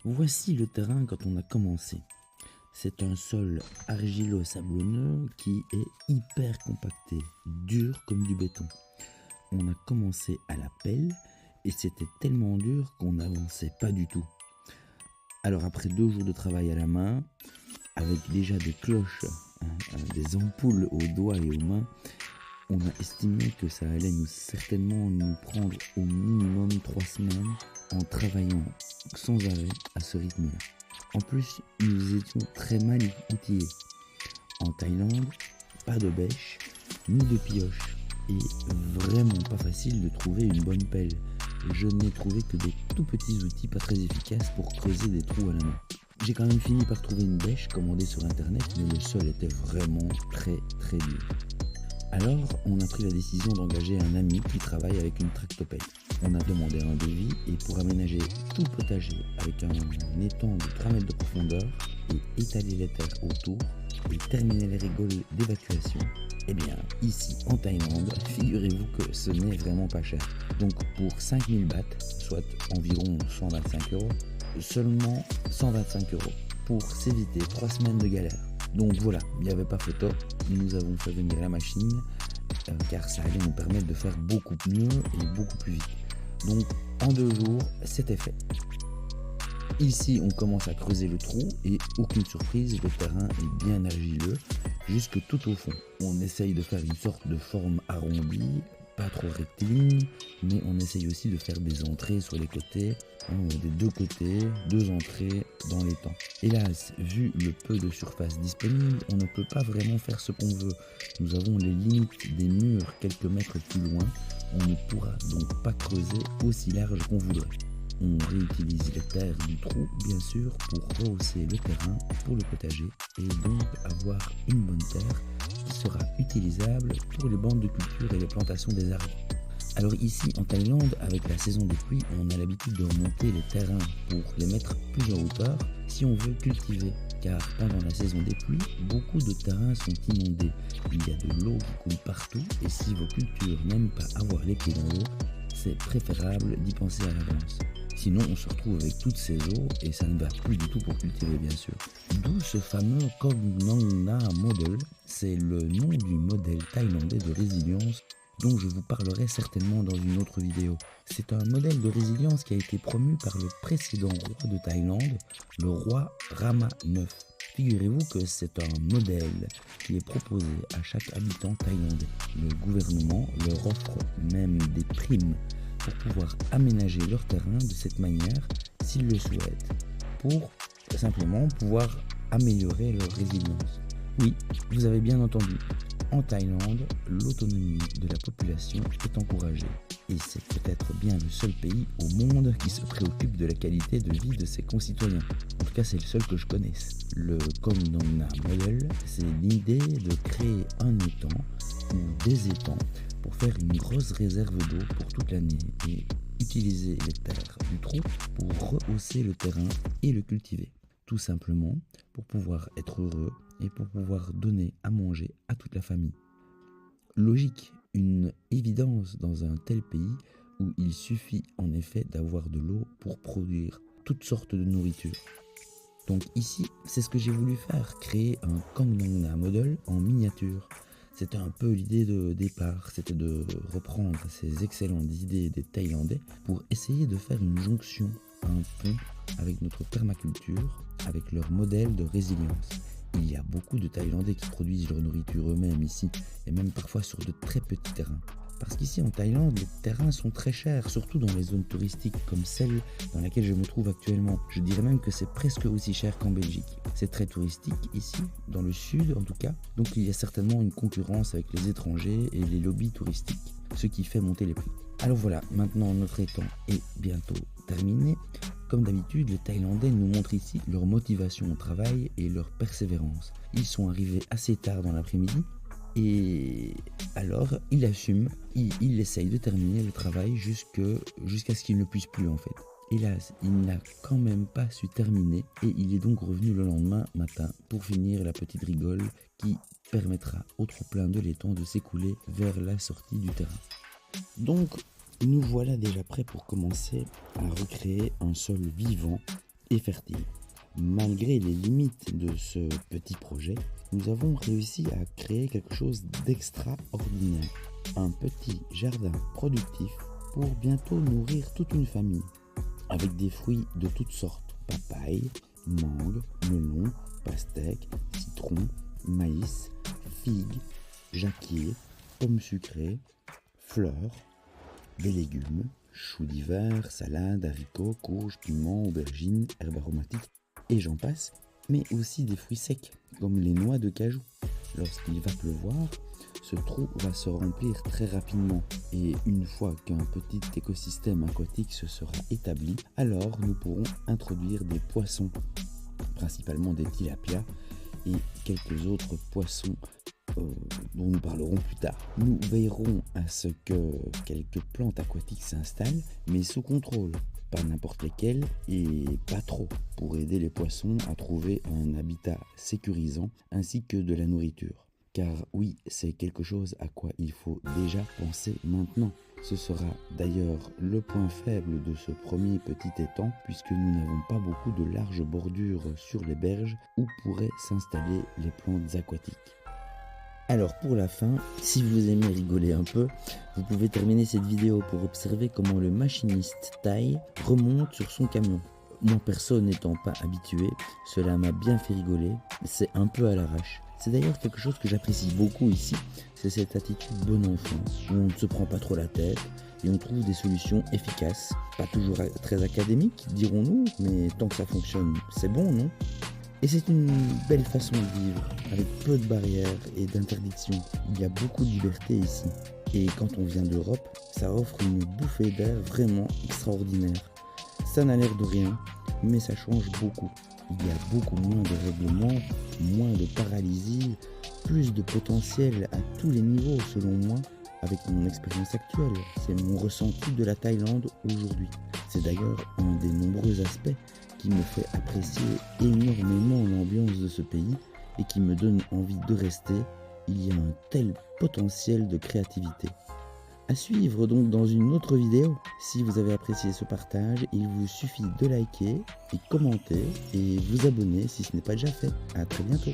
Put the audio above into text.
Voici le terrain quand on a commencé. C'est un sol argilo-sablonneux qui est hyper compacté, dur comme du béton. On a commencé à la pelle et c'était tellement dur qu'on n'avançait pas du tout. Alors après 2 jours de travail à la main, avec déjà des cloches, des ampoules aux doigts et aux mains, on a estimé que ça allait certainement nous prendre au minimum 3 semaines en travaillant sans arrêt à ce rythme-là. En plus, nous étions très mal outillés. En Thaïlande, pas de bêche, ni de pioche, et vraiment pas facile de trouver une bonne pelle. Je n'ai trouvé que des tout petits outils pas très efficaces pour creuser des trous à la main. J'ai quand même fini par trouver une bêche commandée sur internet, mais le sol était vraiment très dur. Alors, on a pris la décision d'engager un ami qui travaille avec une tractopelle. On a demandé un devis et pour aménager tout le potager avec un étang de 3 mètres de profondeur et étaler les terres autour et terminer les rigoles d'évacuation, eh bien, ici en Thaïlande, figurez-vous que ce n'est vraiment pas cher. Donc pour 5000 bahts, soit environ 125 €, seulement 125 € pour s'éviter 3 semaines de galère. Donc voilà, il n'y avait pas photo, nous avons fait venir la machine car ça allait nous permettre de faire beaucoup mieux et beaucoup plus vite. Donc en 2 jours, c'était fait. Ici, on commence à creuser le trou et aucune surprise, le terrain est bien argileux jusque tout au fond. On essaye de faire une sorte de forme arrondie, pas trop rectiligne, mais on essaye aussi de faire des entrées sur les côtés, des 2 côtés, 2 entrées dans l'étang. Hélas, vu le peu de surface disponible, on ne peut pas vraiment faire ce qu'on veut. Nous avons les limites des murs quelques mètres plus loin, on ne pourra donc pas creuser aussi large qu'on voudrait. On réutilise les terres du trou, bien sûr, pour rehausser le terrain pour le potager et donc avoir une bonne terre qui sera utilisable pour les bandes de culture et les plantations des arbres. Alors ici en Thaïlande, avec la saison des pluies, on a l'habitude de remonter les terrains pour les mettre plus en hauteur si on veut cultiver. Car pendant la saison des pluies, beaucoup de terrains sont inondés. Il y a de l'eau qui coule partout et si vos cultures n'aiment pas avoir les pieds dans l'eau, c'est préférable d'y penser à l'avance. Sinon, on se retrouve avec toutes ces eaux et ça ne va plus du tout pour cultiver, bien sûr. D'où ce fameux Kong Nong Na Model, c'est le nom du modèle thaïlandais de résilience dont je vous parlerai certainement dans une autre vidéo. C'est un modèle de résilience qui a été promu par le précédent roi de Thaïlande, le roi Rama IX. Figurez-vous que c'est un modèle qui est proposé à chaque habitant thaïlandais. Le gouvernement leur offre même des primes pour pouvoir aménager leur terrain de cette manière s'ils le souhaitent, pour simplement pouvoir améliorer leur résilience. Oui, vous avez bien entendu, en Thaïlande, l'autonomie de la population est encouragée. Et c'est peut-être bien le seul pays au monde qui se préoccupe de la qualité de vie de ses concitoyens. En tout cas, c'est le seul que je connaisse. Le Komnona Model, c'est l'idée de créer un étang ou des étangs pour faire une grosse réserve d'eau pour toute l'année et utiliser les terres du trou pour rehausser le terrain et le cultiver. Tout simplement pour pouvoir être heureux et pour pouvoir donner à manger à toute la famille. Logique, une évidence dans un tel pays où il suffit en effet d'avoir de l'eau pour produire toutes sortes de nourriture. Donc ici, c'est ce que j'ai voulu faire, créer un Komnona Model en miniature. C'était un peu l'idée de départ, c'était de reprendre ces excellentes idées des Thaïlandais pour essayer de faire une jonction, un pont avec notre permaculture, avec leur modèle de résilience. Il y a beaucoup de Thaïlandais qui produisent leur nourriture eux-mêmes ici, et même parfois sur de très petits terrains. Parce qu'ici en Thaïlande, les terrains sont très chers, surtout dans les zones touristiques comme celle dans laquelle je me trouve actuellement. Je dirais même que c'est presque aussi cher qu'en Belgique. C'est très touristique ici, dans le sud en tout cas, donc il y a certainement une concurrence avec les étrangers et les lobbies touristiques, ce qui fait monter les prix. Alors voilà, maintenant notre étang est bientôt terminé. Comme d'habitude, les Thaïlandais nous montrent ici leur motivation au travail et leur persévérance. Ils sont arrivés assez tard dans l'après-midi et alors ils assument, ils essayent de terminer le travail jusqu'à ce qu'ils ne puissent plus en fait. Hélas, il n'a quand même pas su terminer et il est donc revenu le lendemain matin pour finir la petite rigole qui permettra au trop-plein de l'étang de s'écouler vers la sortie du terrain. Donc, nous voilà déjà prêts pour commencer à recréer un sol vivant et fertile. Malgré les limites de ce petit projet, nous avons réussi à créer quelque chose d'extraordinaire. Un petit jardin productif pour bientôt nourrir toute une famille, avec des fruits de toutes sortes, papaye, mangue, melon, pastèque, citron, maïs, figues, jacquier, pommes sucrées, fleurs, des légumes, choux d'hiver, salades, haricots, courges, piments, aubergines, herbes aromatiques, et j'en passe, mais aussi des fruits secs, comme les noix de cajou. Lorsqu'il va pleuvoir, ce trou va se remplir très rapidement, et une fois qu'un petit écosystème aquatique se sera établi, alors nous pourrons introduire des poissons, principalement des tilapias et quelques autres poissons dont nous parlerons plus tard. Nous veillerons à ce que quelques plantes aquatiques s'installent, mais sous contrôle, pas n'importe lesquelles et pas trop, pour aider les poissons à trouver un habitat sécurisant ainsi que de la nourriture. Car oui, c'est quelque chose à quoi il faut déjà penser maintenant. Ce sera d'ailleurs le point faible de ce premier petit étang, puisque nous n'avons pas beaucoup de larges bordures sur les berges où pourraient s'installer les plantes aquatiques. Alors pour la fin, si vous aimez rigoler un peu, vous pouvez terminer cette vidéo pour observer comment le machiniste Ty remonte sur son camion. Moi perso n'étant pas habitué, cela m'a bien fait rigoler, c'est un peu à l'arrache. C'est d'ailleurs quelque chose que j'apprécie beaucoup ici, c'est cette attitude bon enfant, où on ne se prend pas trop la tête et on trouve des solutions efficaces. Pas toujours très académiques, dirons-nous, mais tant que ça fonctionne, c'est bon, non ? Et c'est une belle façon de vivre, avec peu de barrières et d'interdictions. Il y a beaucoup de liberté ici. Et quand on vient d'Europe, ça offre une bouffée d'air vraiment extraordinaire. Ça n'a l'air de rien, mais ça change beaucoup. Il y a beaucoup moins de règlements, moins de paralysie, plus de potentiel à tous les niveaux selon moi. Avec mon expérience actuelle, c'est mon ressenti de la Thaïlande aujourd'hui. C'est d'ailleurs un des nombreux aspects qui me fait apprécier énormément l'ambiance de ce pays et qui me donne envie de rester. Il y a un tel potentiel de créativité. À suivre donc dans une autre vidéo. Si vous avez apprécié ce partage, il vous suffit de liker et commenter et vous abonner si ce n'est pas déjà fait. À très bientôt.